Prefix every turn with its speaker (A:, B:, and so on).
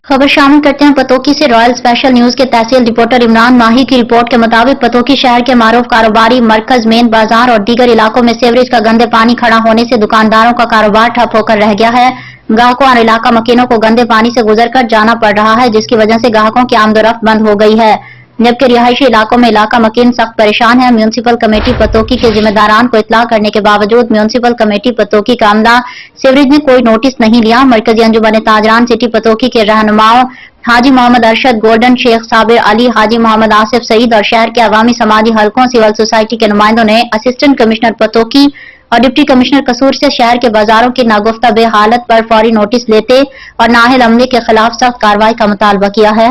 A: खबर शामिल करते हैं पतोकी से। रॉयल स्पेशल न्यूज के तहसील रिपोर्टर इमरान माही की रिपोर्ट के मुताबिक पतोकी शहर के मारूफ कारोबारी मरकज, मेन बाजार और दीगर इलाकों में सीवरेज का गंदे पानी खड़ा होने से दुकानदारों का कारोबार ठप होकर रह गया है। ग्राहकों और इलाका मकीनों को गंदे पानी से गुजरकर जाना पड़ रहा है, जिसकी वजह से ग्राहकों की आमदोरफ्त बंद हो गई है, जबकि रिहायशी इलाकों में इलाका मकीन सख्त परेशान है। म्यूनिसिपल कमेटी पतोकी के जिम्मेदारान को इतला करने के बावजूद म्यूनिसिपल कमेटी पतोकी का अमला सीवरेज ने कोई नोटिस नहीं लिया। मरकजी अंजुमन ताजरान सिटी पतोकी के रहनुमाओं हाजी मोहम्मद अरशद, गोल्डन शेख साबिर अली, हाजी मोहम्मद आसिफ सईद और शहर के अवामी समाजी हलकों, सिविल सोसाइटी के नुमाइंदों ने असिस्टेंट कमिश्नर पतोकी और डिप्टी कमिश्नर कसूर से शहर के बाजारों की नागुफ्ता बेहालत पर फौरी नोटिस लेते और नाअहल अमले के खिलाफ सख्त कार्रवाई का मुतालबा किया है।